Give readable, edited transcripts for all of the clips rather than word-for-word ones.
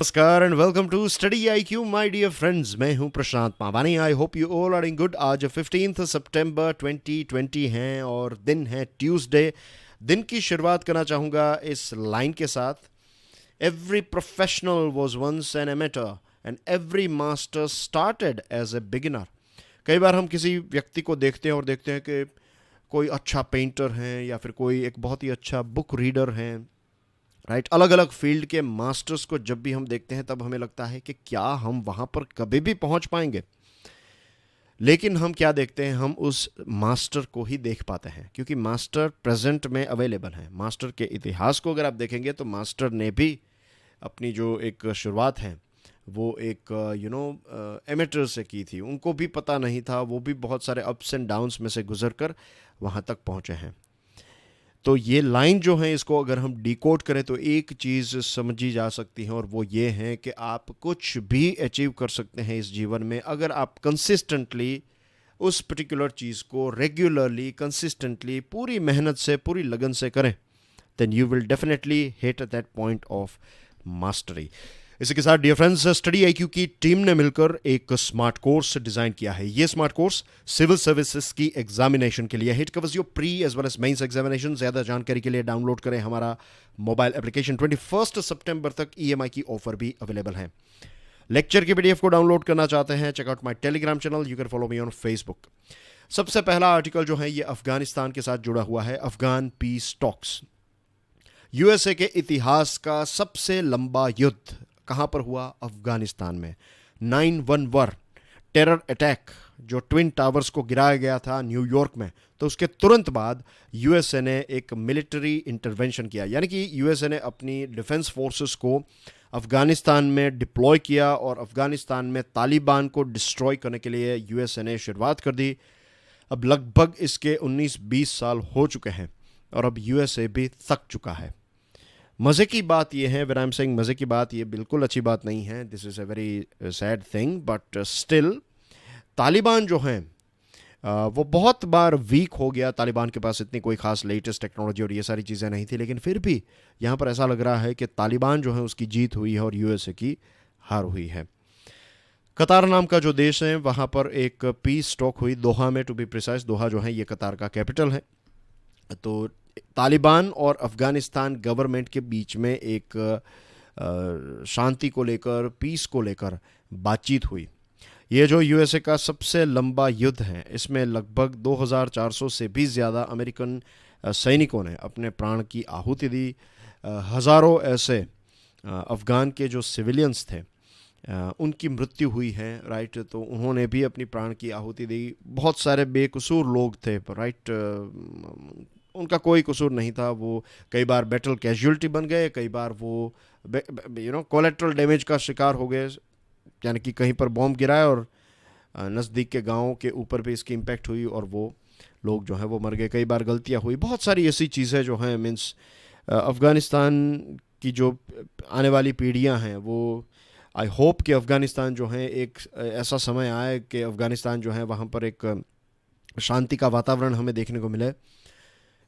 नमस्कार and welcome to study I Q my dear friends. मैं हूं Prashant Pawani. I hope you all are in good. आज 15 सितंबर 2020 हैं और दिन है ट्यूसडे। दिन की शुरुआत करना चाहूँगा इस लाइन के साथ। Every professional was once an amateur and every master started as a beginner. कई बार हम किसी व्यक्ति को देखते हैं और देखते हैं कि कोई अच्छा पेंटर है या फिर कोई एक बहुत ही अच्छा बुक रीडर है, राइट। अलग अलग फील्ड के मास्टर्स को जब भी हम देखते हैं तब हमें लगता है कि क्या हम वहाँ पर कभी भी पहुँच पाएंगे। लेकिन हम क्या देखते हैं, हम उस मास्टर को ही देख पाते हैं क्योंकि मास्टर प्रेजेंट में अवेलेबल है। मास्टर के इतिहास को अगर आप देखेंगे तो मास्टर ने भी अपनी जो एक शुरुआत है वो एक एमेटर से की थी। उनको भी पता नहीं था, वो भी बहुत सारे अप्स एंड डाउन्स में से गुजर कर वहाँ तक पहुँचे हैं। तो ये लाइन जो है, इसको अगर हम डिकोड करें तो एक चीज़ समझी जा सकती है और वो ये है कि आप कुछ भी अचीव कर सकते हैं इस जीवन में अगर आप कंसिस्टेंटली उस पर्टिकुलर चीज़ को रेगुलरली कंसिस्टेंटली पूरी मेहनत से पूरी लगन से करें। Then you will definitely hit that point of mastery. इसी के साथ डियर फ्रेंड्स, स्टडी आईक्यू की टीम ने मिलकर एक स्मार्ट कोर्स डिजाइन किया है। ये स्मार्ट कोर्स सिविल सर्विसेज की एग्जामिनेशन के लिए। It covers your pre as well as mains examination. ज्यादा जानकारी के लिए डाउनलोड करें हमारा मोबाइल एप्लीकेशन। 21 सितंबर तक ईएमआई की ऑफर भी अवेलेबल है। लेक्चर की पीडीएफ को डाउनलोड करना चाहते हैं, checkout my Telegram channel, you can follow me on Facebook. सबसे पहला आर्टिकल जो है ये अफगानिस्तान के साथ जुड़ा हुआ है। Afghan peace talks. यूएसए के इतिहास का सबसे लंबा युद्ध कहां पर हुआ? अफगानिस्तान में। 9/11 टेरर अटैक, जो ट्विन टावर्स को गिराया गया था न्यूयॉर्क में, तो उसके तुरंत बाद यूएसए ने एक मिलिट्री इंटरवेंशन किया। यानी कि यूएसए ने अपनी डिफेंस फोर्सेस को अफगानिस्तान में डिप्लॉय किया और अफगानिस्तान में तालिबान को डिस्ट्रॉय करने के लिए यूएसए ने शुरुआत कर दी। अब लगभग इसके 19-20 साल हो चुके हैं और अब यूएसए भी थक चुका है। मज़े की बात यह है, व्हेन आई एम सेइंग मज़े की बात, ये बिल्कुल अच्छी बात नहीं है। This is a very sad thing, but still Taliban जो हैं वो बहुत बार वीक हो गया। तालिबान के पास इतनी कोई खास लेटेस्ट टेक्नोलॉजी और ये सारी चीज़ें नहीं थी, लेकिन फिर भी यहाँ पर ऐसा लग रहा है कि तालिबान जो है उसकी जीत हुई है और यूएसए की हार हुई है। कतार नाम का जो देश है वहाँ पर एक पीस टॉक हुई, दोहा में टू बी प्रिसाइज। दोहा जो है ये कतार का कैपिटल है। तो तालिबान और अफगानिस्तान गवर्नमेंट के बीच में एक शांति को लेकर, पीस को लेकर बातचीत हुई। ये जो यूएसए का सबसे लंबा युद्ध है, इसमें लगभग 2400 से भी ज़्यादा अमेरिकन सैनिकों ने अपने प्राण की आहुति दी। हज़ारों ऐसे अफ़गान के जो सिविलियंस थे उनकी मृत्यु हुई है, राइट। तो उन्होंने भी अपनी प्राण की आहुति दी। बहुत सारे बेकसूर लोग थे, राइट। उनका कोई कसूर नहीं था। वो कई बार बैटल कैजुअलिटी बन गए, कई बार वो कोलेट्रल डैमेज का शिकार हो गए। यानी कि कहीं पर बॉम्ब गिराया और नज़दीक के गाँव के ऊपर भी इसकी इम्पैक्ट हुई और वो लोग जो हैं वो मर गए। कई बार गलतियाँ हुई। बहुत सारी ऐसी चीज़ें जो हैं, मीन्स अफ़गानिस्तान की जो आने वाली पीढ़ियाँ हैं वो, आई होप कि अफ़गानिस्तान जो है एक ऐसा समय आए कि अफ़गानिस्तान जो है वहाँ पर एक शांति का वातावरण हमें देखने को मिले।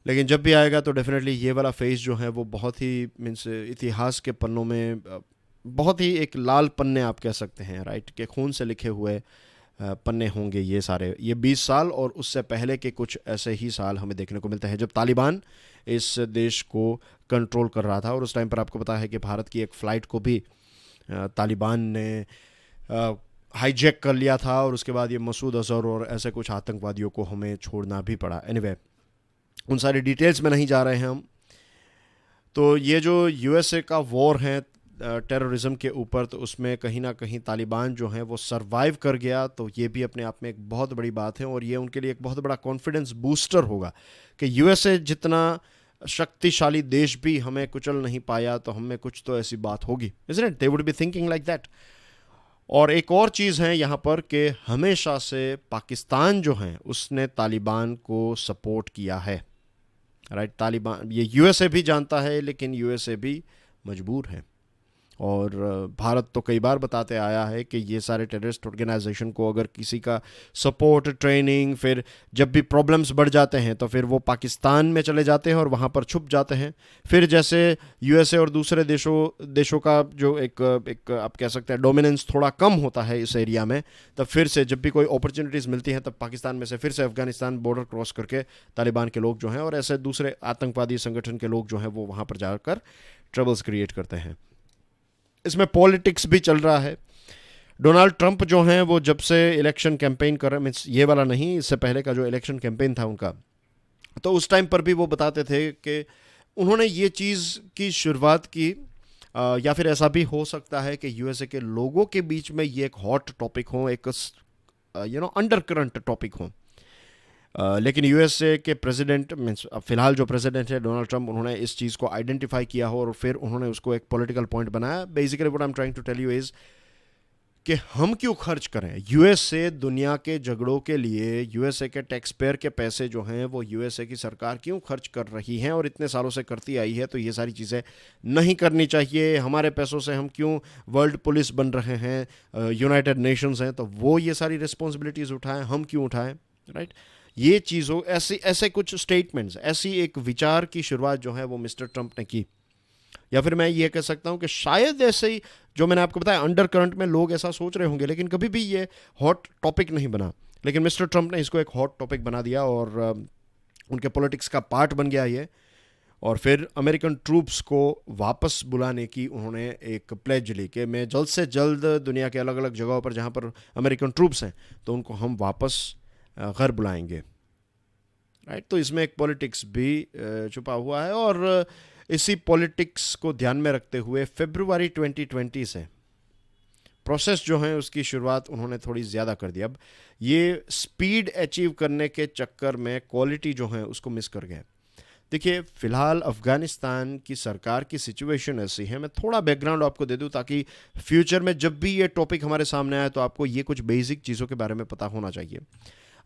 लेकिन जब भी आएगा तो डेफिनेटली ये वाला फेज़ जो है वो बहुत ही, मीन्स इतिहास के पन्नों में बहुत ही एक लाल पन्ने आप कह सकते हैं, राइट, के खून से लिखे हुए पन्ने होंगे ये सारे। ये 20 साल और उससे पहले के कुछ ऐसे ही साल हमें देखने को मिलते हैं जब तालिबान इस देश को कंट्रोल कर रहा था। और उस टाइम पर आपको पता है कि भारत की एक फ़्लाइट को भी तालिबान ने हाईजैक कर लिया था और उसके बाद ये मसूद अज़हर और ऐसे कुछ आतंकवादियों को हमें छोड़ना भी पड़ा। एनीवे, उन सारी डिटेल्स में नहीं जा रहे हैं हम। तो ये जो यूएसए का वॉर है टेररिज्म के ऊपर, तो उसमें कहीं ना कहीं तालिबान जो है वो सरवाइव कर गया। तो ये भी अपने आप में एक बहुत बड़ी बात है और ये उनके लिए एक बहुत बड़ा कॉन्फिडेंस बूस्टर होगा कि यूएसए जितना शक्तिशाली देश भी हमें कुचल नहीं पाया तो हमें कुछ तो ऐसी बात होगी, isn't it? They would be thinking like that. और एक और चीज़ है यहाँ पर कि हमेशा से पाकिस्तान जो है उसने तालिबान को सपोर्ट किया है, राइट। तालिबान, ये यूएसए भी जानता है लेकिन यूएसए भी मजबूर है। और भारत तो कई बार बताते आया है कि ये सारे टेररिस्ट ऑर्गेनाइजेशन को अगर किसी का सपोर्ट, ट्रेनिंग, फिर जब भी प्रॉब्लम्स बढ़ जाते हैं तो फिर वो पाकिस्तान में चले जाते हैं और वहाँ पर छुप जाते हैं। फिर जैसे यूएसए और दूसरे देशों का जो एक आप कह सकते हैं डोमिनेंस थोड़ा कम होता है इस एरिया में, तब फिर से जब भी कोई अपॉर्चुनिटीज़ मिलती हैं तब पाकिस्तान में से फिर से अफगानिस्तान बॉर्डर क्रॉस करके तालिबान के लोग जो हैं और ऐसे दूसरे आतंकवादी संगठन के लोग जो हैं वो वहाँ पर जाकर ट्रबल्स क्रिएट करते हैं। इसमें पॉलिटिक्स भी चल रहा है। डोनाल्ड ट्रंप जो हैं वो जब से इलेक्शन कैंपेन कर रहे हैं, मीन्स ये वाला नहीं, इससे पहले का जो इलेक्शन कैंपेन था उनका, तो उस टाइम पर भी वो बताते थे कि उन्होंने ये चीज़ की शुरुआत की, या फिर ऐसा भी हो सकता है कि यूएसए के लोगों के बीच में ये एक हॉट टॉपिक हो, एक अंडर करंट टॉपिक हो। लेकिन यूएसए के प्रेसिडेंट मीन्स फिलहाल जो प्रेसिडेंट है डोनाल्ड ट्रंप, उन्होंने इस चीज़ को आइडेंटिफाई किया हो और फिर उन्होंने उसको एक पॉलिटिकल पॉइंट बनाया। Basically what I am trying to tell you is कि हम क्यों खर्च करें। यूएसए दुनिया के झगड़ों के लिए यूएसए के टैक्स पेयर के पैसे जो हैं वो यूएसए की सरकार क्यों खर्च कर रही हैं और इतने सालों से करती आई है, तो ये सारी चीज़ें नहीं करनी चाहिए। हमारे पैसों से हम क्यों वर्ल्ड पुलिस बन रहे हैं, यूनाइटेड नेशंस हैं तो वो ये सारी रिस्पॉन्सिबिलिटीज़ उठाएं, हम क्यों उठाएं, राइट। ये चीज़ों ऐसे कुछ स्टेटमेंट्स, ऐसी एक विचार की शुरुआत जो है वो मिस्टर ट्रंप ने की। या फिर मैं ये कह सकता हूँ कि शायद ऐसे ही जो मैंने आपको बताया अंडर करंट में लोग ऐसा सोच रहे होंगे, लेकिन कभी भी ये हॉट टॉपिक नहीं बना। लेकिन मिस्टर ट्रंप ने इसको एक हॉट टॉपिक बना दिया और उनके पॉलिटिक्स का पार्ट बन गया ये। और फिर अमेरिकन ट्रूप्स को वापस बुलाने की उन्होंने एक प्लेज ली कि मैं जल्द से जल्द दुनिया के अलग अलग जगहों पर जहाँ पर अमेरिकन ट्रूप्स हैं तो उनको हम वापस घर बुलाएंगे, राइट। तो इसमें एक पॉलिटिक्स भी छुपा हुआ है। और इसी पॉलिटिक्स को ध्यान में रखते हुए फरवरी 2020 से प्रोसेस जो है उसकी शुरुआत उन्होंने थोड़ी ज़्यादा कर दी। अब ये स्पीड अचीव करने के चक्कर में क्वालिटी जो है उसको मिस कर गए। देखिए, फ़िलहाल अफ़गानिस्तान की सरकार की सिचुएशन ऐसी है, मैं थोड़ा बैकग्राउंड आपको दे दूं ताकि फ्यूचर में जब भी ये टॉपिक हमारे सामने आए तो आपको ये कुछ बेसिक चीज़ों के बारे में पता होना चाहिए।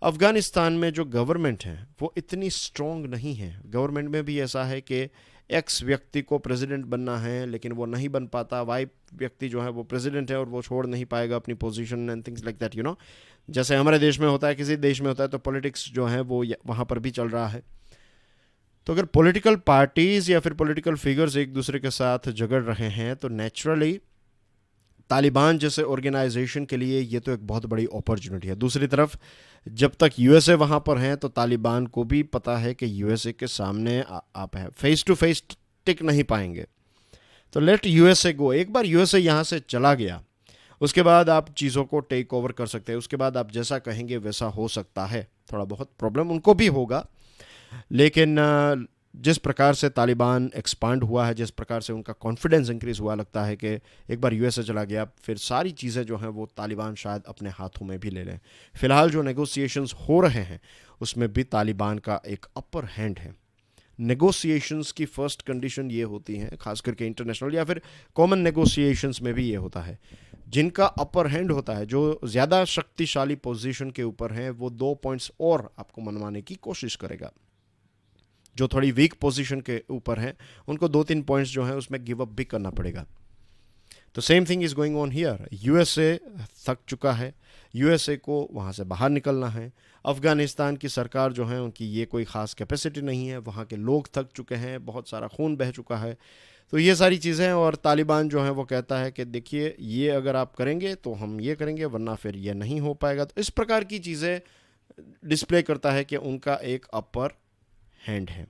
अफ़गानिस्तान में जो गवर्नमेंट है वो इतनी स्ट्रॉन्ग नहीं है। गवर्नमेंट में भी ऐसा है कि एक्स व्यक्ति को प्रेसिडेंट बनना है लेकिन वो नहीं बन पाता, वाई व्यक्ति जो है वो प्रेसिडेंट है और वो छोड़ नहीं पाएगा अपनी position and things like that, you know. जैसे हमारे देश में होता है, किसी देश में होता है तो पॉलिटिक्स जो है वो वहाँ पर भी चल रहा है। तो अगर पॉलिटिकल पार्टीज़ या फिर पॉलिटिकल फिगर्स एक दूसरे के साथ झगड़ रहे हैं तो नेचुरली तालिबान जैसे ऑर्गेनाइजेशन के लिए ये तो एक बहुत बड़ी अपॉर्चुनिटी है। दूसरी तरफ जब तक यूएसए वहाँ पर हैं तो तालिबान को भी पता है कि यूएसए के सामने आप हैं, फेस टू फेस टिक नहीं पाएंगे। तो लेट यूएसए गो। एक बार यूएसए यहाँ से चला गया उसके बाद आप चीज़ों को टेक ओवर कर सकते हैं, उसके बाद आप जैसा कहेंगे वैसा हो सकता है। थोड़ा बहुत प्रॉब्लम उनको भी होगा, लेकिन जिस प्रकार से तालिबान एक्सपांड हुआ है, जिस प्रकार से उनका कॉन्फिडेंस इंक्रीज़ हुआ, लगता है कि एक बार यूएसए चला गया फिर सारी चीज़ें जो हैं वो तालिबान शायद अपने हाथों में भी ले लें। फ़िलहाल जो नेगोशिएशंस हो रहे हैं उसमें भी तालिबान का एक अपर हैंड है। नेगोशिएशंस की फ़र्स्ट कंडीशन ये होती है, खास करके इंटरनेशनल या फिर कॉमन नेगोशिएशंस में भी ये होता है, जिनका अपर हैंड होता है, जो ज़्यादा शक्तिशाली पोजीशन के ऊपर हैं, वो 2 पॉइंट्स और आपको मनवाने की कोशिश करेगा। जो थोड़ी वीक पोजीशन के ऊपर हैं उनको 2-3 पॉइंट्स जो हैं उसमें गिव अप भी करना पड़ेगा। तो same thing is going on here. USA थक चुका है, यूएसए को वहाँ से बाहर निकलना है। अफ़गानिस्तान की सरकार जो है उनकी ये कोई ख़ास कैपेसिटी नहीं है, वहाँ के लोग थक चुके हैं, बहुत सारा खून बह चुका है। तो ये सारी चीज़ें, और तालिबान जो है वो कहता है कि देखिए ये अगर आप करेंगे तो हम ये करेंगे वरना फिर ये नहीं हो पाएगा। तो इस प्रकार की चीज़ें डिस्प्ले करता है कि उनका एक अपर हैंड है।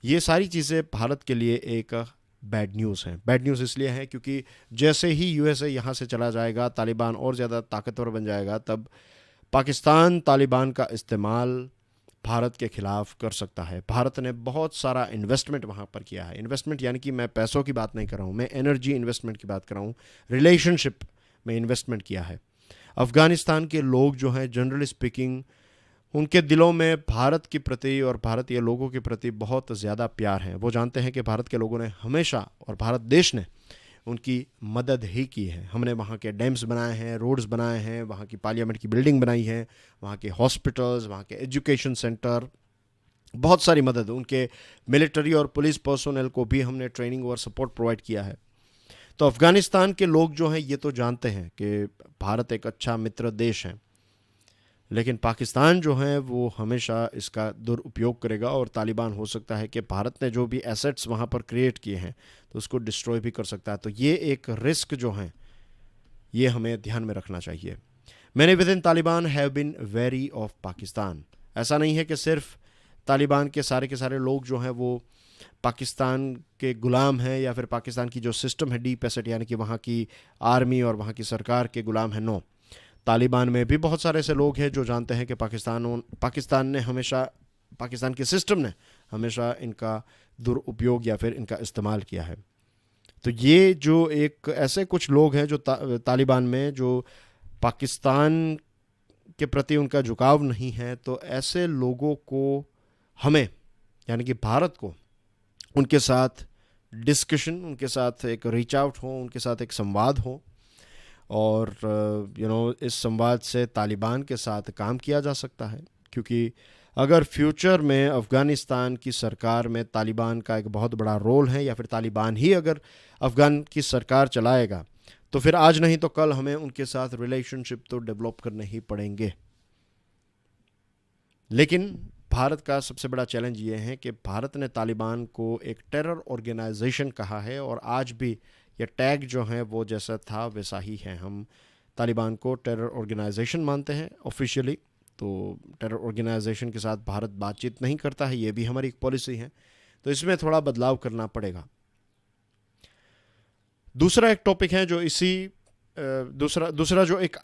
ये सारी चीज़ें भारत के लिए एक बैड न्यूज़ है। बैड न्यूज़ इसलिए है क्योंकि जैसे ही यूएसए यहाँ से चला जाएगा, तालिबान और ज़्यादा ताकतवर बन जाएगा, तब पाकिस्तान तालिबान का इस्तेमाल भारत के ख़िलाफ़ कर सकता है। भारत ने बहुत सारा इन्वेस्टमेंट वहाँ पर किया है। इन्वेस्टमेंट यानी कि मैं पैसों की बात नहीं कर रहा हूँ, मैं एनर्जी इन्वेस्टमेंट की बात कर रहा हूँ, रिलेशनशिप में इन्वेस्टमेंट किया है। अफ़गानिस्तान के लोग जो हैं जनरली स्पीकिंग उनके दिलों में भारत के प्रति और भारतीय लोगों के प्रति बहुत ज़्यादा प्यार है। वो जानते हैं कि भारत के लोगों ने हमेशा और भारत देश ने उनकी मदद ही की है। हमने वहाँ के डैम्स बनाए हैं, रोड्स बनाए हैं, वहाँ की पार्लियामेंट की बिल्डिंग बनाई है, वहाँ के हॉस्पिटल्स, वहाँ के एजुकेशन सेंटर, बहुत सारी मदद। उनके मिलिट्री और पुलिस पर्सोनल को भी हमने ट्रेनिंग और सपोर्ट प्रोवाइड किया है। तो अफ़गानिस्तान के लोग जो हैं ये तो जानते हैं कि भारत एक अच्छा मित्र देश है, लेकिन पाकिस्तान जो है वो हमेशा इसका दुरुपयोग करेगा और तालिबान हो सकता है कि भारत ने जो भी एसेट्स वहाँ पर क्रिएट किए हैं तो उसको डिस्ट्रॉय भी कर सकता है। तो ये एक रिस्क जो है ये हमें ध्यान में रखना चाहिए। Many within Taliban have been very of Pakistan. ऐसा नहीं है कि सिर्फ तालिबान के सारे लोग जो हैं वो पाकिस्तान के गुलाम हैं या फिर पाकिस्तान की जो सिस्टम है डीप एसेट यानी कि वहाँ की आर्मी और वहाँ की सरकार के गुलाम हैं। नो, तालिबान में भी बहुत सारे ऐसे लोग हैं जो जानते हैं कि पाकिस्तान ने हमेशा, पाकिस्तान के सिस्टम ने हमेशा इनका दुरुपयोग या फिर इनका इस्तेमाल किया है। तो ये जो एक ऐसे कुछ लोग हैं जो तालिबान में जो पाकिस्तान के प्रति उनका झुकाव नहीं है, तो ऐसे लोगों को हमें यानी कि भारत को उनके साथ डिस्कशन, उनके साथ एक रीच आउट हो, उनके साथ एक संवाद हो और इस संवाद से तालिबान के साथ काम किया जा सकता है। क्योंकि अगर फ्यूचर में अफ़गानिस्तान की सरकार में तालिबान का एक बहुत बड़ा रोल है या फिर तालिबान ही अगर अफ़गान की सरकार चलाएगा तो फिर आज नहीं तो कल हमें उनके साथ रिलेशनशिप तो डेवलप करने ही पड़ेंगे। लेकिन भारत का सबसे बड़ा चैलेंज ये है कि भारत ने तालिबान को एक टेरर ऑर्गेनाइजेशन कहा है और आज भी ये टैग जो है वो जैसा था वैसा ही है। हम तालिबान को टेरर ऑर्गेनाइजेशन मानते हैं ऑफिशियली, तो टेरर ऑर्गेनाइजेशन के साथ भारत बातचीत नहीं करता है, ये भी हमारी एक पॉलिसी है। तो इसमें थोड़ा बदलाव करना पड़ेगा। दूसरा एक टॉपिक है जो इसी दूसरा जो एक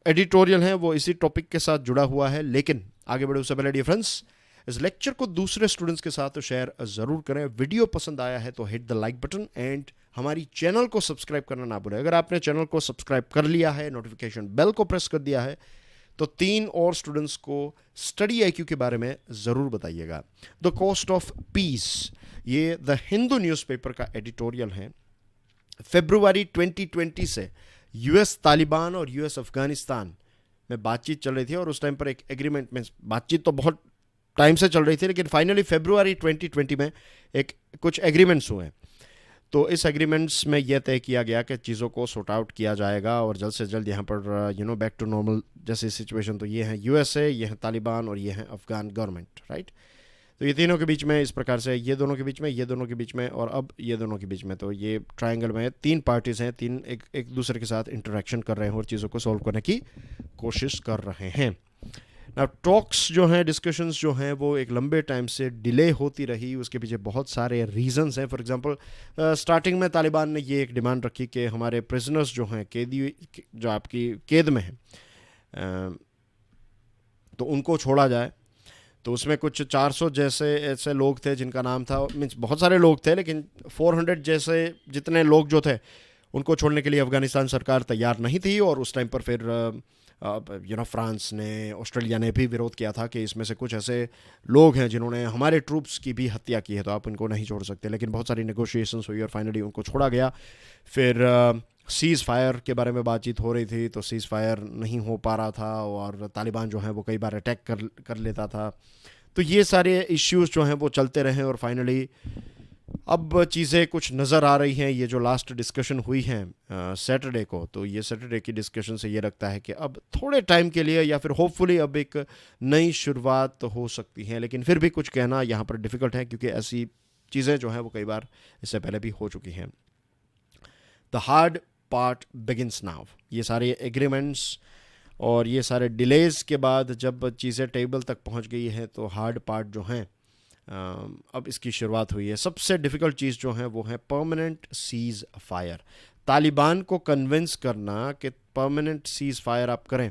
एडिटोरियल है वो इसी टॉपिक के साथ जुड़ा हुआ है। लेकिन आगे बढ़े उससे पहले डियर फ्रेंड्स, इस लेक्चर को दूसरे स्टूडेंट्स के साथ तो शेयर ज़रूर करें। वीडियो पसंद आया है तो hit the like button and हमारी चैनल को सब्सक्राइब करना ना भूलें। अगर आपने चैनल को सब्सक्राइब कर लिया है, नोटिफिकेशन बेल को प्रेस कर दिया है, तो 3 और स्टूडेंट्स को स्टडी आईक्यू के बारे में ज़रूर बताइएगा। द कॉस्ट ऑफ पीस, ये द हिंदू न्यूज़पेपर का एडिटोरियल है। फरवरी 2020 से यूएस तालिबान और यूएस अफगानिस्तान में बातचीत चल रही थी और उस टाइम पर एक एग्रीमेंट में, बातचीट तो बहुत टाइम से चल रही थी लेकिन फाइनली फरवरी 2020 में एक कुछ एग्रीमेंट्स हुए। तो इस एग्रीमेंट्स में यह तय किया गया कि चीज़ों को सॉर्ट आउट किया जाएगा और जल्द से जल्द यहाँ पर बैक टू नॉर्मल जैसी सिचुएशन। तो ये हैं यूएसए, ये हैं तालिबान और ये हैं अफगान गवर्नमेंट, राइट। तो ये तीनों के बीच में इस प्रकार से, ये दोनों के बीच में, ये दोनों के बीच में और अब ये दोनों के बीच में, तो ये ट्रायंगल में 3 पार्टीज़ हैं, 3 एक दूसरे के साथ इंटरेक्शन कर रहे हैं और चीज़ों को सॉल्व करने की कोशिश कर रहे हैं। ना टॉक्स जो हैं, डिस्कशंस जो हैं वो एक लंबे टाइम से डिले होती रही। उसके पीछे बहुत सारे रीजंस हैं। फॉर एग्जांपल स्टार्टिंग में तालिबान ने ये एक डिमांड रखी कि हमारे प्रिजनर्स जो हैं, कैदी जो आपकी कैद में हैं, तो उनको छोड़ा जाए। तो उसमें कुछ 400 जैसे ऐसे लोग थे जिनका नाम था, मीन्स बहुत सारे लोग थे लेकिन 400 जैसे जितने लोग जो थे उनको छोड़ने के लिए अफ़गानिस्तान सरकार तैयार नहीं थी। और उस टाइम पर फिर फ्रांस ने, ऑस्ट्रेलिया ने भी विरोध किया था कि इसमें से कुछ ऐसे लोग हैं जिन्होंने हमारे ट्रूप्स की भी हत्या की है, तो आप इनको नहीं छोड़ सकते। लेकिन बहुत सारी नेगोशिएशंस हुई और फाइनली उनको छोड़ा गया। फिर सीज़ फायर के बारे में बातचीत हो रही थी, तो सीज़ फायर नहीं हो पा रहा था और तालिबान जो है वो कई बार अटैक कर लेता था। तो ये सारे इश्यूज़ जो हैं वो चलते रहे और फाइनली अब चीज़ें कुछ नज़र आ रही हैं। ये जो लास्ट डिस्कशन हुई है सैटरडे को, तो ये सैटरडे की डिस्कशन से ये लगता है कि अब थोड़े टाइम के लिए या फिर होपफुली अब एक नई शुरुआत हो सकती है। लेकिन फिर भी कुछ कहना यहाँ पर डिफ़िकल्ट है क्योंकि ऐसी चीज़ें जो हैं वो कई बार इससे पहले भी हो चुकी हैं। The hard part begins now. ये सारे एग्रीमेंट्स और ये सारे डिलेज़ के बाद जब चीज़ें टेबल तक पहुँच गई हैं तो हार्ड पार्ट जो हैं अब इसकी शुरुआत हुई है। सबसे डिफ़िकल्ट चीज़ जो है वो है परमानेंट सीज़ फायर। तालिबान को कन्विंस करना कि परमानेंट सीज़ फायर आप करें,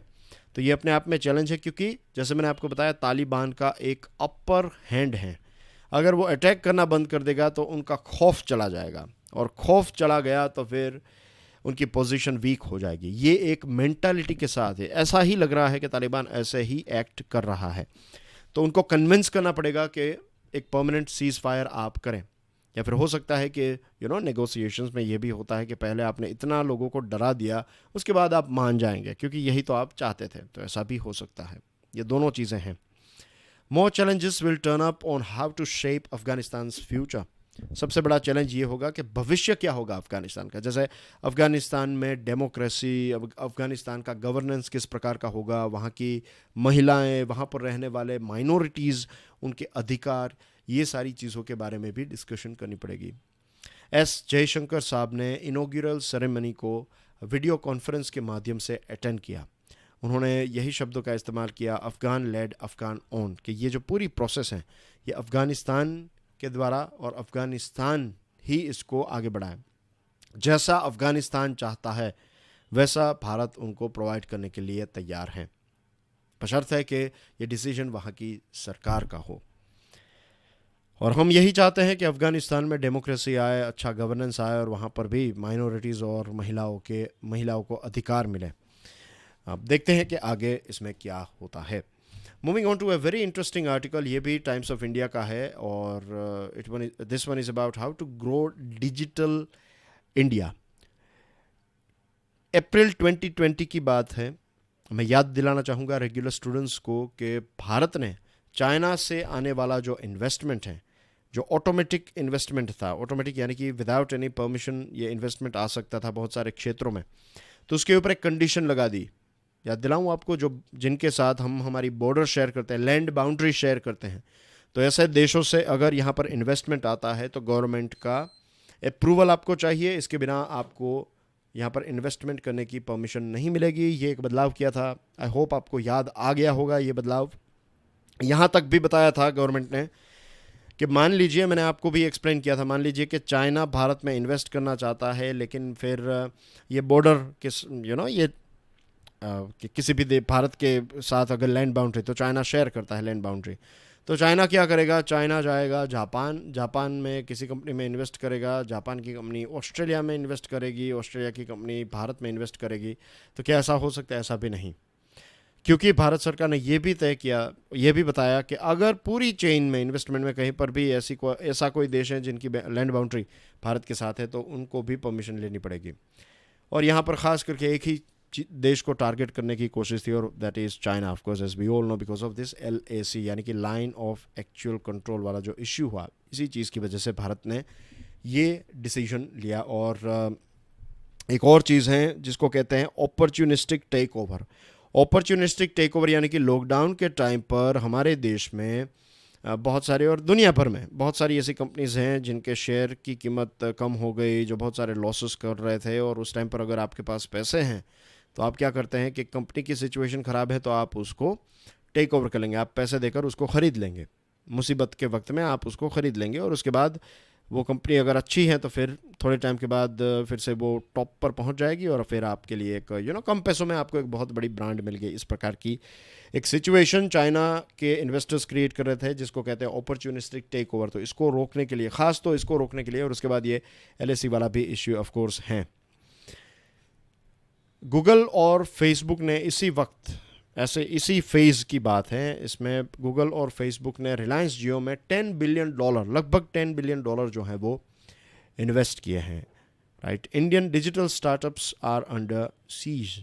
तो ये अपने आप में चैलेंज है क्योंकि जैसे मैंने आपको बताया तालिबान का एक अपर हैंड है। अगर वो अटैक करना बंद कर देगा तो उनका खौफ चला जाएगा और खौफ चला गया तो फिर उनकी पोजीशन वीक हो जाएगी। ये एक मेंटालिटी के साथ है। ऐसा ही लग रहा है कि तालिबान ऐसे ही एक्ट कर रहा है। तो उनको कन्विंस करना पड़ेगा कि एक परमानेंट सीज़ फायर आप करें, या फिर हो सकता है कि नेगोशिएशंस में ये भी होता है कि पहले आपने इतना लोगों को डरा दिया उसके बाद आप मान जाएंगे क्योंकि यही तो आप चाहते थे। तो ऐसा भी हो सकता है। ये दोनों चीज़ें हैं। More challenges will turn up on how to shape Afghanistan's future. सबसे बड़ा चैलेंज ये होगा कि भविष्य क्या होगा अफ़गानिस्तान का। जैसे अफ़गानिस्तान में डेमोक्रेसी, अफ़गानिस्तान का गवर्नेंस किस प्रकार का होगा, वहाँ की महिलाएं, वहाँ पर रहने वाले माइनॉरिटीज़, उनके अधिकार, ये सारी चीज़ों के बारे में भी डिस्कशन करनी पड़ेगी। एस जयशंकर साहब ने इनॉग्यूरल सेरेमनी को वीडियो कॉन्फ्रेंस के माध्यम से अटेंड किया। उन्होंने यही शब्दों का इस्तेमाल किया, अफ़गान लेड अफ़गान ओन, कि ये जो पूरी प्रोसेस है ये अफ़गानिस्तान के द्वारा और अफ़गानिस्तान ही इसको आगे बढ़ाए। जैसा अफ़गानिस्तान चाहता है वैसा भारत उनको प्रोवाइड करने के लिए तैयार है, बशर्त है कि ये डिसीजन वहाँ की सरकार का हो। और हम यही चाहते हैं कि अफ़गानिस्तान में डेमोक्रेसी आए, अच्छा गवर्नेंस आए और वहाँ पर भी माइनॉरिटीज़ और महिलाओं को अधिकार मिले। अब देखते हैं कि आगे इसमें क्या होता है। Moving on to a very interesting article, ये भी टाइम्स ऑफ इंडिया का है और this one is about how to grow digital India. अप्रैल 2020 की बात है। मैं याद दिलाना चाहूँगा रेगुलर स्टूडेंट्स को कि भारत ने चाइना से आने वाला जो इन्वेस्टमेंट है, जो ऑटोमेटिक इन्वेस्टमेंट था, ऑटोमेटिक यानी कि विदाउट एनी परमिशन ये इन्वेस्टमेंट आ सकता था बहुत सारे क्षेत्रों में, तो उसके ऊपर एक कंडीशन लगा दी। याद दिलाऊं आपको, जो जिनके साथ हम हमारी बॉर्डर शेयर करते हैं, लैंड बाउंड्री शेयर करते हैं, तो ऐसे देशों से अगर यहाँ पर इन्वेस्टमेंट आता है तो गवर्नमेंट का अप्रूवल आपको चाहिए, इसके बिना आपको यहाँ पर इन्वेस्टमेंट करने की परमिशन नहीं मिलेगी। ये एक बदलाव किया था, आई होप आपको याद आ गया होगा ये बदलाव। यहाँ तक भी बताया था गवर्नमेंट ने कि मान लीजिए, मैंने आपको भी एक्सप्लेन किया था, मान लीजिए कि चाइना भारत में इन्वेस्ट करना चाहता है, लेकिन फिर ये बॉर्डर किस ये कि किसी भी भारत के साथ अगर लैंड बाउंड्री, तो चाइना शेयर करता है लैंड बाउंड्री, तो चाइना क्या करेगा, चाइना जाएगा जापान में किसी कंपनी में इन्वेस्ट करेगा, जापान की कंपनी ऑस्ट्रेलिया में इन्वेस्ट करेगी, ऑस्ट्रेलिया की कंपनी भारत में इन्वेस्ट करेगी। तो क्या ऐसा हो सकता है? ऐसा भी नहीं, क्योंकि भारत सरकार ने ये भी तय किया, ये भी बताया कि अगर पूरी चेन में इन्वेस्टमेंट में कहीं पर भी ऐसा कोई देश है जिनकी लैंड बाउंड्री भारत के साथ है, तो उनको भी परमिशन लेनी पड़ेगी। और यहाँ पर ख़ास करके एक ही देश को टारगेट करने की कोशिश थी, और that is China, of course, as we all know, because of this LAC यानी कि लाइन ऑफ एक्चुअल कंट्रोल वाला जो इश्यू हुआ, इसी चीज़ की वजह से भारत ने ये डिसीजन लिया। और एक और चीज़ है जिसको कहते हैं opportunistic take over. Opportunistic take over यानी कि लॉकडाउन के टाइम पर हमारे देश में बहुत सारे, और दुनिया भर में बहुत सारी ऐसी कंपनीज़ हैं जिनके शेयर की कीमत कम हो गई, जो बहुत सारे लॉसेस कर रहे थे। और उस टाइम पर अगर आपके पास पैसे हैं तो आप क्या करते हैं कि कंपनी की सिचुएशन ख़राब है तो आप उसको टेक ओवर कर लेंगे, आप पैसे देकर उसको ख़रीद लेंगे, मुसीबत के वक्त में आप उसको ख़रीद लेंगे। और उसके बाद वो कंपनी अगर अच्छी है तो फिर थोड़े टाइम के बाद फिर से वो टॉप पर पहुंच जाएगी और फिर आपके लिए एक कम पैसों में आपको एक बहुत बड़ी ब्रांड मिल गई। इस प्रकार की एक सिचुएशन चाइना के इन्वेस्टर्स क्रिएट कर रहे थे, जिसको कहते हैं अपॉर्चुनिस्टिक टेक ओवर। तो इसको रोकने के लिए, ख़ास तो इसको रोकने के लिए, और उसके बाद ये LAC वाला भी इश्यू ऑफ कोर्स है। गूगल और फेसबुक ने इसी वक्त, ऐसे इसी फेज़ की बात है, इसमें गूगल और फेसबुक ने रिलायंस जियो में $10 बिलियन, लगभग $10 बिलियन जो है वो इन्वेस्ट किए हैं। Right, Indian digital startups are under siege.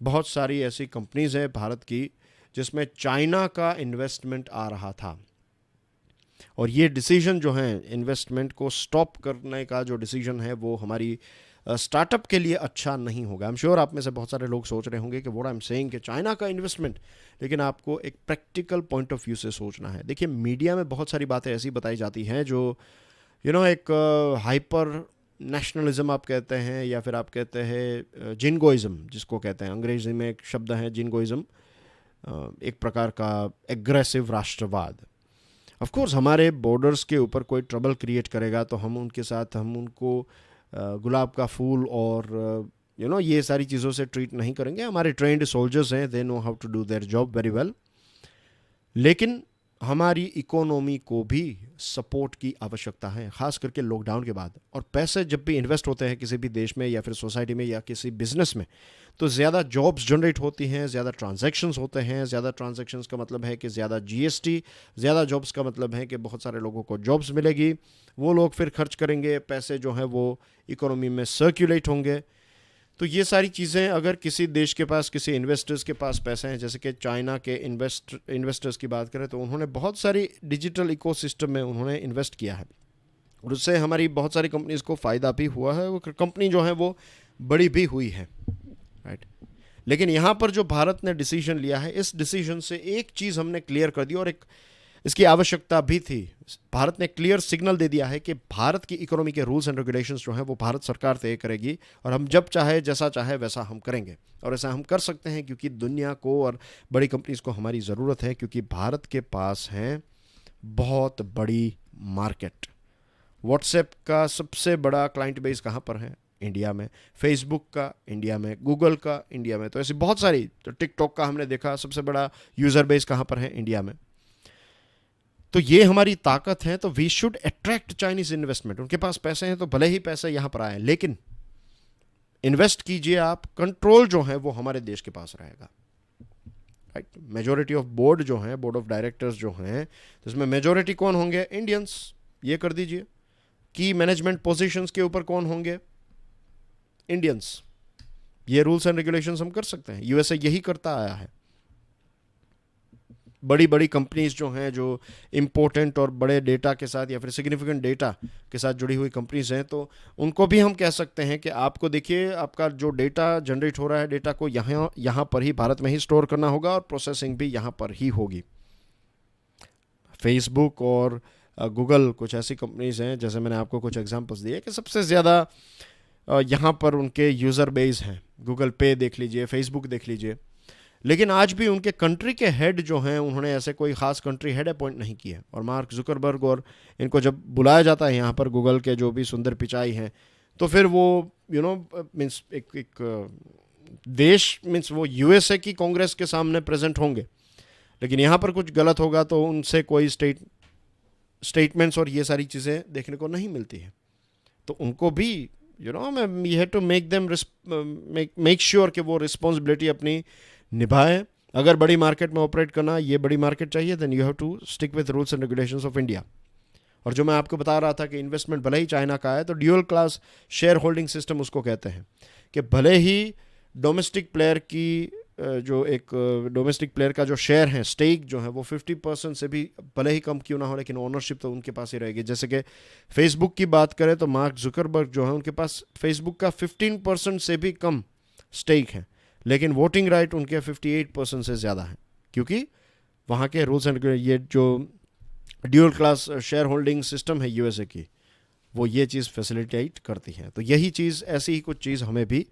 बहुत सारी ऐसी कंपनीज हैं भारत की जिसमें चाइना का इन्वेस्टमेंट आ रहा था, और ये डिसीजन जो है इन्वेस्टमेंट को स्टॉप करने का, जो डिसीजन है वो हमारी स्टार्टअप के लिए अच्छा नहीं होगा। आई एम श्योर आप में से बहुत सारे लोग सोच रहे होंगे कि व्हाट आई एम सेइंग कि चाइना का इन्वेस्टमेंट, लेकिन आपको एक प्रैक्टिकल पॉइंट ऑफ व्यू से सोचना है। देखिए, मीडिया में बहुत सारी बातें ऐसी बताई जाती हैं जो एक हाइपर नेशनलिज्म आप कहते हैं, या फिर आप कहते हैं जिनगोइज्म, जिसको कहते हैं, अंग्रेजी में एक शब्द है जिनगोइज्म, एक प्रकार का एग्रेसिव राष्ट्रवाद। ऑफ कोर्स हमारे बॉर्डर्स के ऊपर कोई ट्रबल क्रिएट करेगा तो हम उनको गुलाब का फूल और ये सारी चीज़ों से ट्रीट नहीं करेंगे। हमारे ट्रेंड सोल्जर्स हैं, they know how to do their job very well. लेकिन हमारी इकोनॉमी को भी सपोर्ट की आवश्यकता है, ख़ास करके लॉकडाउन के बाद। और पैसे जब भी इन्वेस्ट होते हैं किसी भी देश में या फिर सोसाइटी में या किसी बिजनेस में, तो ज़्यादा जॉब्स जनरेट होती हैं, ज़्यादा ट्रांजैक्शंस होते हैं। ज़्यादा ट्रांजैक्शंस का मतलब है कि ज़्यादा GST, ज़्यादा जॉब्स का मतलब है कि बहुत सारे लोगों को जॉब्स मिलेगी, वो लोग फिर खर्च करेंगे, पैसे जो हैं वो इकोनॉमी में सर्कुलेट होंगे। तो ये सारी चीज़ें, अगर किसी देश के पास, किसी इन्वेस्टर्स के पास पैसे हैं, जैसे कि चाइना के इन्वेस्टर्स की बात करें, तो उन्होंने बहुत सारी डिजिटल इकोसिस्टम में उन्होंने इन्वेस्ट किया है। और उससे हमारी बहुत सारी कंपनीज को फ़ायदा भी हुआ है, वो कंपनी जो है वो बड़ी भी हुई है, राइट। लेकिन यहाँ पर जो भारत ने डिसीजन लिया है, इस डिसीजन से एक चीज़ हमने क्लियर कर दी, और एक इसकी आवश्यकता भी थी। भारत ने क्लियर सिग्नल दे दिया है कि भारत की इकोनॉमी के रूल्स एंड रेगुलेशंस जो हैं वो भारत सरकार तय करेगी, और हम जब चाहे जैसा चाहे वैसा हम करेंगे। और ऐसा हम कर सकते हैं क्योंकि दुनिया को और बड़ी कंपनीज को हमारी ज़रूरत है, क्योंकि भारत के पास है बहुत बड़ी मार्केट। व्हाट्सएप का सबसे बड़ा क्लाइंट बेस कहाँ पर है? इंडिया में। फेसबुक का इंडिया में, गूगल का इंडिया में, तो ऐसी बहुत सारी। तो टिकटॉक का हमने देखा सबसे बड़ा यूज़र बेस कहाँ पर है? इंडिया में। तो ये हमारी ताकत है, तो we should attract Chinese investment. उनके पास पैसे हैं तो भले ही पैसे यहाँ पर आए, लेकिन इन्वेस्ट कीजिए आप, कंट्रोल जो है वो हमारे देश के पास रहेगा, राइट। मेजोरिटी ऑफ बोर्ड जो है, बोर्ड ऑफ डायरेक्टर्स जो हैं, तो इसमें मेजोरिटी कौन होंगे? इंडियंस। ये कर दीजिए। की मैनेजमेंट पोजीशंस के ऊपर कौन होंगे? इंडियंस। ये रूल्स एंड रेगुलेशंस हम कर सकते हैं, यूएसए यही करता आया है। बड़ी बड़ी कंपनीज जो हैं, जो इंपॉर्टेंट और बड़े डेटा के साथ या फिर सिग्निफिकेंट डेटा के साथ जुड़ी हुई कंपनीज हैं, तो उनको भी हम कह सकते हैं कि आपको देखिए, आपका जो डेटा जनरेट हो रहा है, डेटा को यहाँ पर ही भारत में ही स्टोर करना होगा, और प्रोसेसिंग भी यहाँ पर ही होगी। फेसबुक और गूगल कुछ ऐसी कंपनीज हैं, जैसे मैंने आपको कुछ एग्जांपल्स दिए, कि सबसे ज़्यादा यहाँ पर उनके यूज़र बेस हैं। गूगल पे देख लीजिए, फेसबुक देख लीजिए। लेकिन आज भी उनके कंट्री के हेड जो हैं, उन्होंने ऐसे कोई ख़ास कंट्री हेड अपॉइंट नहीं किए। और मार्क जुकरबर्ग और इनको जब बुलाया जाता है यहाँ पर, गूगल के जो भी सुंदर पिचाई हैं, तो फिर वो मीन्स एक देश, मीन्स वो यूएसए की कांग्रेस के सामने प्रेजेंट होंगे। लेकिन यहाँ पर कुछ गलत होगा तो उनसे कोई स्टेटमेंट्स और ये सारी चीज़ें देखने को नहीं मिलती हैं। तो उनको भी we have to make them make sure कि वो रिस्पॉन्सिबिलिटी अपनी निभाएं। अगर बड़ी मार्केट में ऑपरेट करना, ये बड़ी मार्केट चाहिए, then you have to stick with rules and regulations of India. और जो मैं आपको बता रहा था कि इन्वेस्टमेंट भले ही चाइना का है, तो dual class share holding system उसको कहते हैं, कि भले ही डोमेस्टिक प्लेयर की जो एक डोमेस्टिक प्लेयर का जो शेयर है, स्टेक जो है, वो 50% से भी भले ही कम क्यों ना हो, लेकिन ओनरशिप तो उनके पास ही रहेगी। जैसे कि फेसबुक की बात करें तो मार्क जुकरबर्ग जो है, उनके पास फेसबुक का 15% से भी कम स्टेक है, लेकिन वोटिंग राइट उनके 58% से ज़्यादा है, क्योंकि वहाँ के रूल्स एंड ये जो dual class share holding system है यूएसए की, वो ये चीज़ फैसिलिटेट करती है। तो यही चीज़, ऐसी ही कुछ चीज़ हमें भी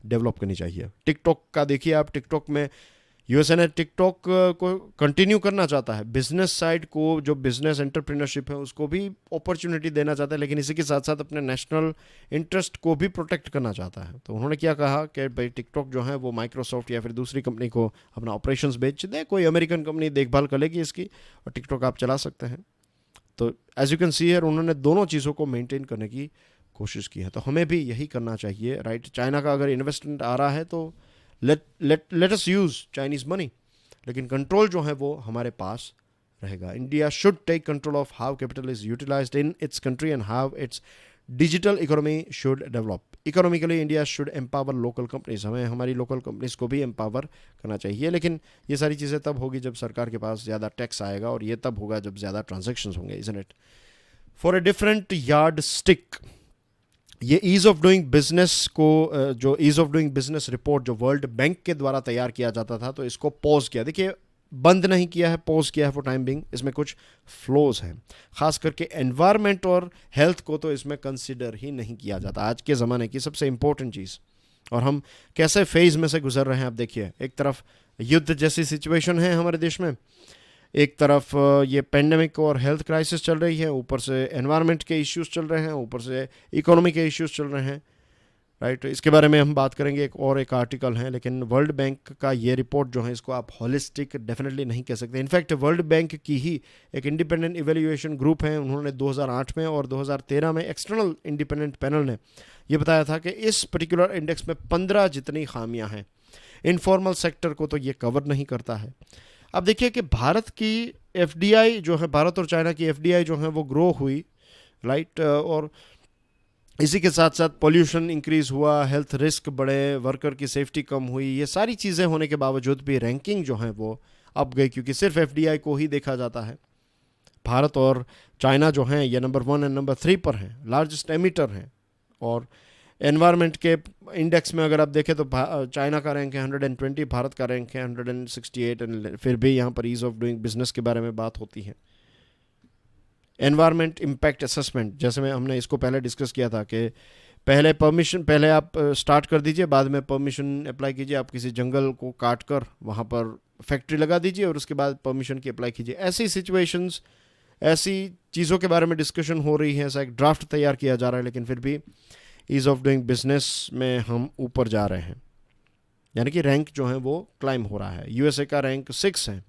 डेवलप करनी चाहिए। टिकटॉक का देखिए आप, टिकटॉक में यूएसए ने टिकटॉक को कंटिन्यू करना चाहता है। बिजनेस साइड को, जो बिजनेस एंटरप्रेन्योरशिप है, उसको भी अपॉर्चुनिटी देना चाहता है, लेकिन इसी के साथ साथ अपने नेशनल इंटरेस्ट को भी प्रोटेक्ट करना चाहता है। तो उन्होंने क्या कहा कि भाई टिकटॉक जो है वो माइक्रोसॉफ्ट या फिर दूसरी कंपनी को अपना ऑपरेशंस बेच दे, कोई अमेरिकन कंपनी देखभाल कर लेगी इसकी, और टिकटॉक आप चला सकते हैं। तो as you can see here, उन्होंने दोनों चीज़ों को मेंटेन करने की कोशिश की है। तो हमें भी यही करना चाहिए, राइट। चाइना का अगर इन्वेस्टमेंट आ रहा है तो let us use Chinese money, लेकिन कंट्रोल जो है वो हमारे पास रहेगा। India should take control of how capital is utilised in its country and how its digital economy should develop. Economically India should empower local companies, हमें हमारी local companies को भी एम्पावर करना चाहिए। लेकिन ये सारी चीज़ें तब होगी जब सरकार के पास ज़्यादा टैक्स आएगा, और ये तब होगा जब ज़्यादा ट्रांजेक्शन्स होंगे, isn't it. For a different yard stick, ये ईज़ ऑफ डूइंग बिजनेस को, जो ease of doing business report जो वर्ल्ड बैंक के द्वारा तैयार किया जाता था, तो इसको पॉज किया। देखिए, बंद नहीं किया है, पॉज किया है फॉर टाइम बिंग। इसमें कुछ फ्लोज हैं, खास करके एनवायरनमेंट और हेल्थ को तो इसमें कंसिडर ही नहीं किया जाता। आज के ज़माने की सबसे इंपॉर्टेंट चीज़, और हम कैसे फेज़ में से गुजर रहे हैं आप देखिए। एक तरफ युद्ध जैसी सिचुएशन है हमारे देश में, एक तरफ ये पेंडेमिक और हेल्थ क्राइसिस चल रही है, ऊपर से एनवायरनमेंट के इश्यूज चल रहे हैं, ऊपर से इकोनॉमी के इश्यूज चल रहे हैं, राइट। इसके बारे में हम बात करेंगे, एक आर्टिकल है। लेकिन वर्ल्ड बैंक का ये रिपोर्ट जो है, इसको आप हॉलिस्टिक डेफिनेटली नहीं कह सकते। इनफैक्ट वर्ल्ड बैंक की ही एक इंडिपेंडेंट इवेल्युएशन ग्रुप है, उन्होंने 2008 में और 2013 में एक्सटर्नल इंडिपेंडेंट पैनल ने ये बताया था कि इस पर्टिकुलर इंडेक्स में 15 जितनी खामियां हैं। इनफॉर्मल सेक्टर को तो ये कवर नहीं करता है। अब देखिए कि भारत की एफडीआई जो है, भारत और चाइना की एफडीआई जो है वो ग्रो हुई, राइट। और इसी के साथ साथ पोल्यूशन इंक्रीज़ हुआ, हेल्थ रिस्क बढ़े, वर्कर की सेफ्टी कम हुई। ये सारी चीज़ें होने के बावजूद भी रैंकिंग जो है वो अप गई, क्योंकि सिर्फ एफडीआई को ही देखा जाता है। भारत और चाइना जो हैं ये नंबर 1 और नंबर 3 पर हैं, लार्जेस्ट एमिटर हैं। और एनवायरनमेंट के इंडेक्स में अगर आप देखें तो चाइना का रैंक है 120, भारत का रैंक है 168, एंड फिर भी यहाँ पर ईज ऑफ डूइंग बिजनेस के बारे में बात होती है। एनवायरनमेंट इम्पैक्ट असेसमेंट, जैसे मैं हमने इसको पहले डिस्कस किया था कि पहले आप स्टार्ट कर दीजिए, बाद में परमिशन अप्लाई कीजिए। आप किसी जंगल को काट कर वहाँ पर फैक्ट्री लगा दीजिए और उसके बाद परमिशन की अप्लाई कीजिए। ऐसी सिचुएशंस, ऐसी चीज़ों के बारे में डिस्कशन हो रही है, ऐसा एक ड्राफ्ट तैयार किया जा रहा है, लेकिन फिर भी ईज़ ऑफ डूइंग बिजनेस में हम ऊपर जा रहे हैं, यानी कि रैंक जो है वो क्लाइम हो रहा है। यूएसए का रैंक 6 है,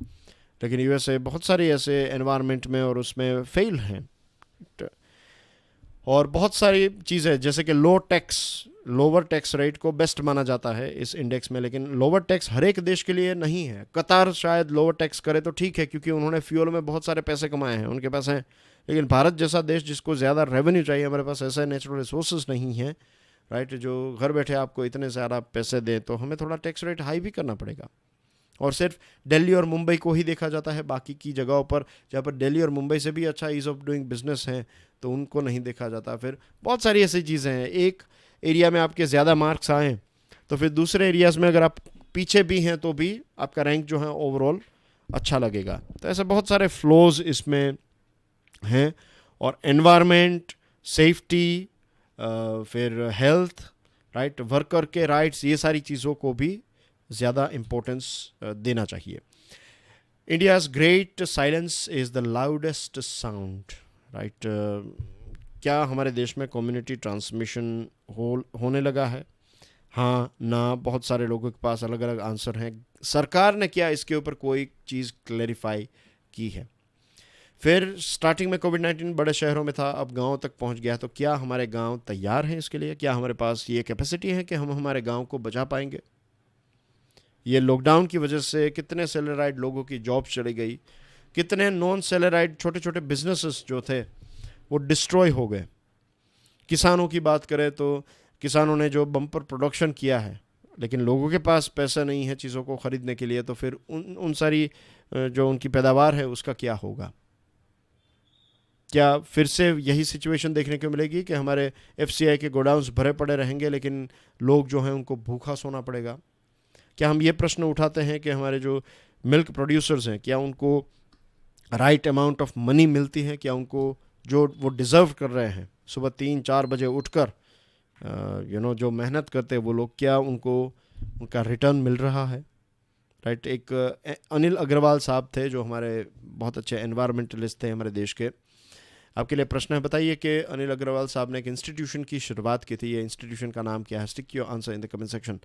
लेकिन यूएसए बहुत सारे ऐसे एनवायरनमेंट में और उसमें फेल हैं। और बहुत सारी चीज़ें जैसे कि लोअर टैक्स रेट को बेस्ट माना जाता है इस इंडेक्स में, लेकिन लोअर टैक्स हर एक देश के लिए नहीं है। कतार शायद लोअर टैक्स करे तो ठीक है, क्योंकि उन्होंने फ्यूल में बहुत सारे पैसे कमाए हैं, उनके पास हैं। लेकिन भारत जैसा देश जिसको ज़्यादा रेवेन्यू चाहिए, हमारे पास ऐसा नेचुरल रिसोर्सेज नहीं है, राइट, जो घर बैठे आपको इतने ज़्यादा पैसे दें, तो हमें थोड़ा टैक्स रेट हाई भी करना पड़ेगा। और सिर्फ दिल्ली और मुंबई को ही देखा जाता है, बाकी की जगहों पर जहाँ पर दिल्ली और मुंबई से भी अच्छा ईज़ ऑफ डूइंग बिजनेस है तो उनको नहीं देखा जाता। फिर बहुत सारी ऐसी चीज़ें हैं, एक एरिया में आपके ज़्यादा मार्क्स आएँ तो फिर दूसरे एरियाज़ में अगर आप पीछे भी हैं तो भी आपका रैंक जो है ओवरऑल अच्छा लगेगा। तो ऐसे बहुत सारे फ्लोज इसमें हैं। और एनवायरनमेंट, सेफ्टी, फिर हेल्थ, राइट, वर्कर के राइट्स, ये सारी चीज़ों को भी ज़्यादा इम्पोर्टेंस देना चाहिए। India's great silence is the loudest sound, right. क्या हमारे देश में कम्युनिटी ट्रांसमिशन होने लगा है? हाँ, ना, बहुत सारे लोगों के पास अलग अलग आंसर हैं। सरकार ने क्या इसके ऊपर कोई चीज़ क्लैरिफाई की है? फिर स्टार्टिंग में कोविड-19 बड़े शहरों में था, अब गाँव तक पहुंच गया, तो क्या हमारे गांव तैयार हैं इसके लिए? क्या हमारे पास ये कैपेसिटी है कि हम हमारे गांव को बचा पाएंगे? ये लॉकडाउन की वजह से कितने सैलराइड लोगों की जॉब चली गई, कितने नॉन सैलराइड छोटे छोटे बिजनेसेस जो थे वो डिस्ट्रॉय हो गए। किसानों की बात करें तो किसानों ने जो बम्पर प्रोडक्शन किया है, लेकिन लोगों के पास पैसा नहीं है चीज़ों को ख़रीदने के लिए, तो फिर उन सारी जो उनकी पैदावार है उसका क्या होगा? क्या फिर से यही सिचुएशन देखने को मिलेगी कि हमारे एफसीआई के गोडाउन्स भरे पड़े रहेंगे लेकिन लोग जो हैं उनको भूखा सोना पड़ेगा? क्या हम ये प्रश्न उठाते हैं कि हमारे जो मिल्क प्रोड्यूसर्स हैं, क्या उनको राइट अमाउंट ऑफ मनी मिलती है? क्या उनको जो वो डिज़र्व कर रहे हैं, सुबह 3-4 बजे उठकर जो मेहनत करते हैं वो लोग, क्या उनको उनका रिटर्न मिल रहा है? राइट। एक अनिल अग्रवाल साहब थे जो हमारे बहुत अच्छे एनवायरमेंटलिस्ट थे हमारे देश के। आपके लिए प्रश्न है, बताइए कि अनिल अग्रवाल साहब ने एक इंस्टीट्यूशन की शुरुआत की थी, ये इंस्टीट्यूशन का नाम क्या है? Stick your answer in the comment section.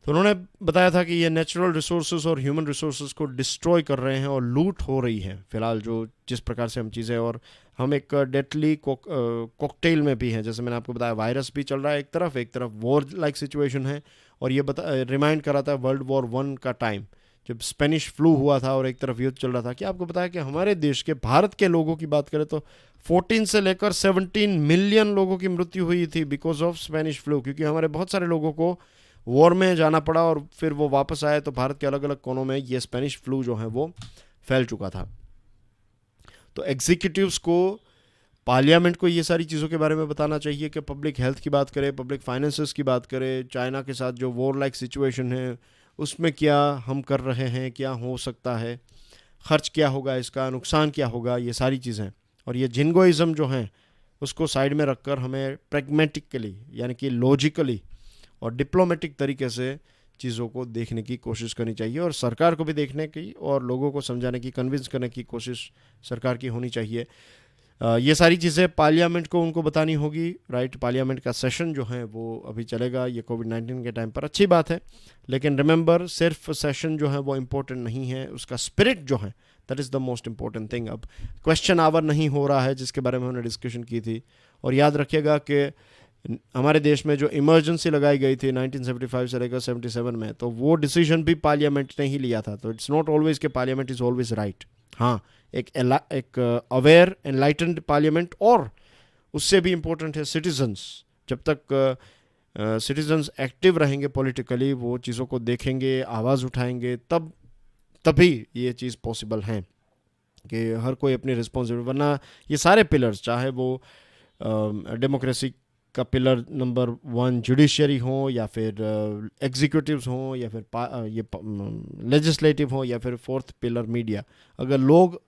तो उन्होंने बताया था कि ये नेचुरल रिसोर्सेज और ह्यूमन रिसोर्सेज को डिस्ट्रॉय कर रहे हैं और लूट हो रही है फिलहाल जो जिस प्रकार से हम चीज़ें, और हम एक डेडली कॉकटेल में भी हैं। जैसे मैंने आपको बताया, वायरस भी चल रहा है एक तरफ वॉर लाइक सिचुएशन है, और ये रिमाइंड कराता है वर्ल्ड वॉर 1 का टाइम जब स्पेनिश फ्लू हुआ था और एक तरफ युद्ध चल रहा था। क्या आपको बताया कि हमारे देश के, भारत के लोगों की बात करें तो 14 से लेकर 17 मिलियन लोगों की मृत्यु हुई थी बिकॉज ऑफ स्पेनिश फ्लू, क्योंकि हमारे बहुत सारे लोगों को वॉर में जाना पड़ा और फिर वो वापस आए तो भारत के अलग अलग कोनों में ये स्पेनिश फ्लू जो है वो फैल चुका था। तो एग्जीक्यूटिव्स को, पार्लियामेंट को ये सारी चीज़ों के बारे में बताना चाहिए कि पब्लिक हेल्थ की बात करें, पब्लिक फाइनेंसेस की बात करें, चाइना के साथ जो वॉर लाइक सिचुएशन है उसमें क्या हम कर रहे हैं, क्या हो सकता है, खर्च क्या होगा, इसका नुकसान क्या होगा, ये सारी चीज़ें। और ये जिंगोइज़म जो हैं उसको साइड में रखकर हमें प्रैग्मेटिकली यानी कि लॉजिकली और डिप्लोमेटिक तरीके से चीज़ों को देखने की कोशिश करनी चाहिए, और सरकार को भी देखने की और लोगों को समझाने की, कन्विंस करने की कोशिश सरकार की होनी चाहिए। ये सारी चीज़ें पार्लियामेंट को उनको बतानी होगी, राइट। पार्लियामेंट का सेशन जो है वो अभी चलेगा ये कोविड-19 के टाइम पर, अच्छी बात है, लेकिन रिमेंबर सिर्फ सेशन जो है वो इम्पोर्टेंट नहीं है, उसका स्पिरिट जो है that is the most important thing. अब क्वेश्चन आवर नहीं हो रहा है जिसके बारे में हमने डिस्कशन की थी, और याद रखिएगा कि हमारे देश में जो इमरजेंसी लगाई गई थी 1975 से लेकर 77 में, तो वो डिसीजन भी पार्लियामेंट ने ही लिया था। तो इट्स नॉट ऑलवेज कि पार्लियामेंट इज़ ऑलवेज राइट। हाँ, एक अवेयर एनलाइटेंड पार्लियामेंट, और उससे भी इम्पोर्टेंट है सिटीजन्स। जब तक सिटीजन्स एक्टिव रहेंगे पॉलिटिकली, वो चीज़ों को देखेंगे, आवाज़ उठाएंगे, तभी ये चीज़ पॉसिबल है। कि हर कोई अपनी रिस्पॉन्सिबिलिटी, वरना ये सारे पिलर्स, चाहे वो डेमोक्रेसी का पिलर नंबर 1 जुडिशरी हो, या फिर एग्जीक्यूटिव्स हों, या फिर ये लेजिस्लेटिव हो, या फिर फोर्थ पिलर मीडिया, अगर लोग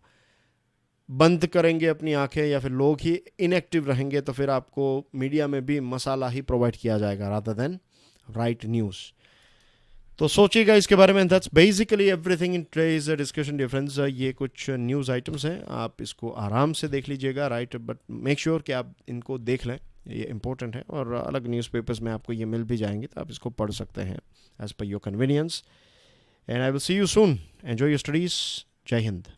बंद करेंगे अपनी आंखें या फिर लोग ही इनएक्टिव रहेंगे तो फिर आपको मीडिया में भी मसाला ही प्रोवाइड किया जाएगा रादर देन राइट न्यूज़। तो सोचिएगा इसके बारे में। That's basically everything in today's discussion difference. ये कुछ न्यूज़ आइटम्स हैं, आप इसको आराम से देख लीजिएगा, राइट, बट मेक श्योर कि आप इनको देख लें, ये इंपॉर्टेंट है। और अलग न्यूज़पेपर्स में आपको ये मिल भी जाएंगे तो आप इसको पढ़ सकते हैं as per your convenience. And I will see you soon. Enjoy your studies. जय हिंद।